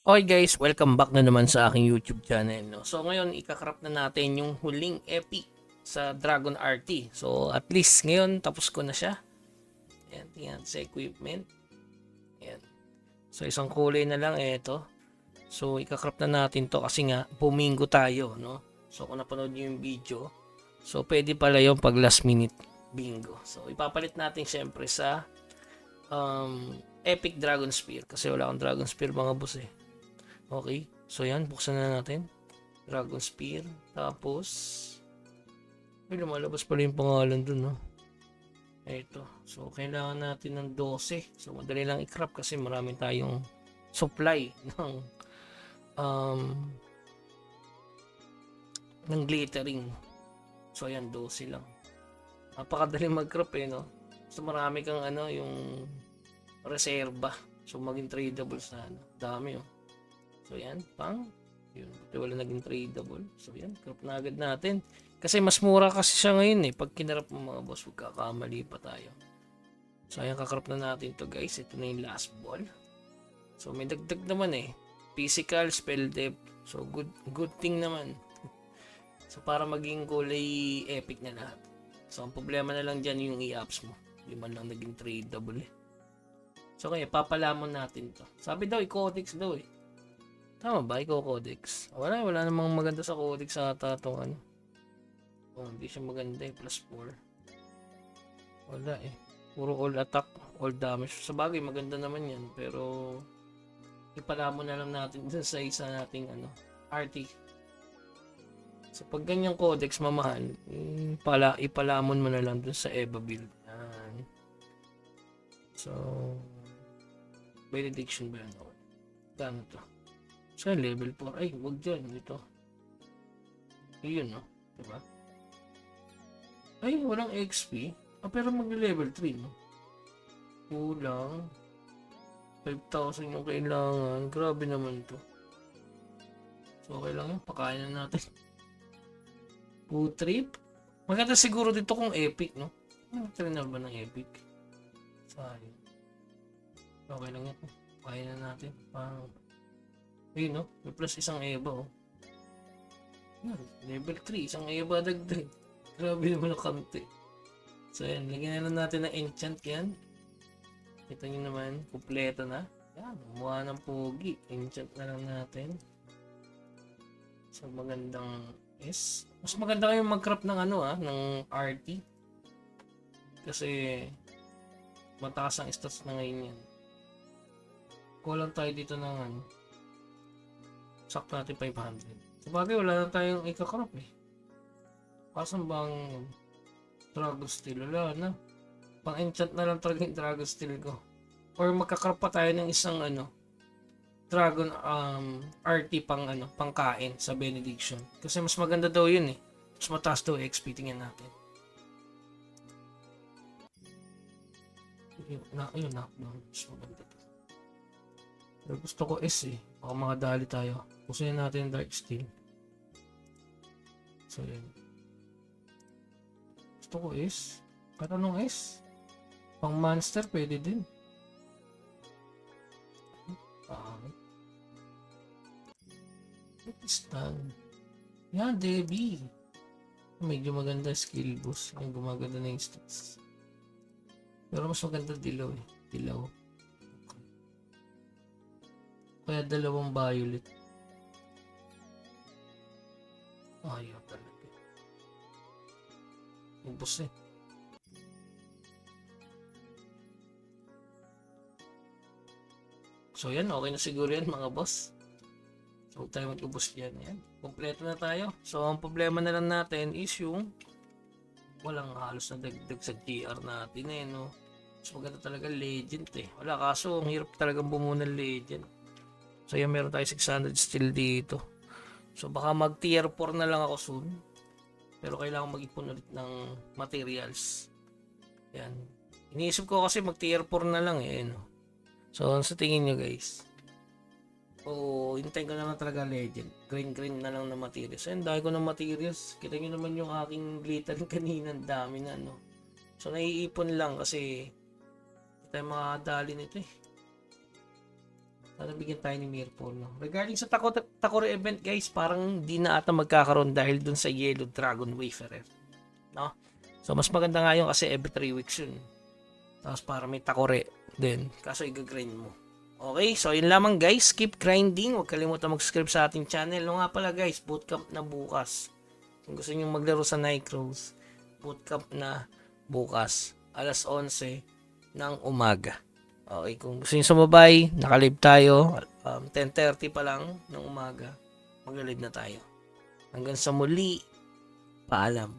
Okay guys, welcome back na naman sa aking YouTube channel. No? So ngayon, ikakrap na natin yung huling epic sa Dragon RT. So at least ngayon, tapos ko na siya. Ayan, tingnan sa equipment. Ayan. So isang kulay na lang ito. So ikakrap na natin to kasi nga, bumingo tayo. No? So kung napanood nyo yung video, so pwede pala yung pag last minute bingo. So ipapalit natin syempre sa Epic Dragon Spear. Kasi wala akong Dragon Spear mga boss eh. Okay, so yan, buksan na natin. Dragon Spear. Tapos, ay, lumalabas pala yung pangalan dun, no? Ito. So, kailangan natin ng 12. So, madali lang i-crop kasi marami tayong supply um, ng glittering. So, ayan, 12 lang. Napakadali mag-crop eh, no? So, marami kang yung reserba. So, maging tradable sa dami, oh. So yan, yun, buti wala naging tradable. So yan, crop na agad natin. Kasi mas mura kasi siya ngayon eh. Pag kinarap mo mga boss, huwag kakamali pa tayo. So ayan, kakrop na natin to guys. Ito na yung last ball. So may dagdag naman eh. Physical, spell depth. So good thing naman. So para maging kulay epic na lahat. So ang problema na lang dyan yung i-ups mo. Hindi man lang naging tradable eh. So kaya papalamon natin to. Sabi daw, i-codex daw eh. Tama ba? Ikaw codex. Wala namang maganda sa codex sa ata itong ano. Oh, hindi siya maganda eh. +4. Wala eh. Puro all attack, all damage. Sa bagay, maganda naman yan. Pero, ipala mo na lang natin sa isa nating RT. So, pag ganyang codex mamahal, ipalamon mo na lang dun sa EVA build. Yan. So, benediction ba yan? Gano to? So, level 4. Ay, wag dyan. Ito. Yun, no? Diba? Ay, walang XP. Pero mag-level 3, no? Kulang. 5,000 yung kailangan. Grabe naman to. So, okay lang yun. Pakain na natin. Food trip. Maganda siguro dito kung epic, no? Trainer ba ng epic? Sayang. Okay lang yan. Pakain na natin. Ayun, no? May plus isang EVA, oh. Level 3, isang EVA dagdag. Grabe naman ang kamte. So, yan. Lagyan na lang natin ng enchant yan. Kita nyo naman, kumpleto na. Yan, mukha ng pogi. Enchant na lang natin. So, magandang S. Mas maganda kayong mag-crop ng ng RT. Kasi, mataas ang stats na ngayon yan. Kulang tayo dito ng sakto natin 500. Sabagay, wala na tayong ikakrop eh. Kasan bang Dragon Steel? Wala na. Pang-enchant na lang talaga yung Dragon Steel ko. Or magkakrop pa tayo ng isang Dragon RT pangkain sa Benediction. Kasi mas maganda daw yun eh. Mas mataas daw XP. Tingnan natin. Ayun na. Mas maganda to. Pero gusto ko S eh. Baka makadali tayo. Pusunin natin yung Dark Steel. So yun. Gusto ko S. Kahit anong S. Pang monster pwede din. Stun. Yan, Debbie. Medyo maganda skill boost. Yung gumaganda na yung stats. Pero mas maganda dilaw eh. Dilaw. Okay. Kaya dalawang violet. Ayaw talaga. Ubus eh. So yan, okay na siguro yan mga boss. So huwag tayo mag-ubos yan. Yan. Kompleto na tayo. So ang problema na lang natin is yung walang halos na dagdag sa GR natin eh, no? So maganda talaga legend eh. Wala, kaso ang hirap talagang bumuo ng legend. So yan, meron tayo 600 still dito. So baka mag tier 4 na lang ako soon. Pero kailangan mag-ipon ulit ng materials. Yan. Iniisip ko kasi mag tier 4 na lang eh, no? So sa tingin nyo guys? Hintayin ko na lang talaga legend. Green na lang na materials. Ayun, dahil ko ng materials. Kita nyo naman yung aking glittering kanina. Dami na, no? So, naiipon lang kasi hindi tayo makakadali nito eh. Sana bigyan tayo ni Mirpol, no? Regarding sa Takore event, guys, parang di na ata magkakaroon dahil dun sa Yellow Dragon Wafer, no? So, mas maganda nga yun kasi every 3 weeks yun. Tapos para may Takore din. Kaso i-grind mo. Okay, so yun lamang guys. Keep grinding. Huwag kalimutan mag-subscribe sa ating channel. No nga pala guys, bootcamp na bukas. Kung gusto nyo maglaro sa Nycross, bootcamp na bukas. Alas 11 ng umaga. Okay, kung gusto nyo sumabay, nakalive tayo. 10:30 pa lang ng umaga. Mag-live na tayo. Hanggang sa muli, paalam.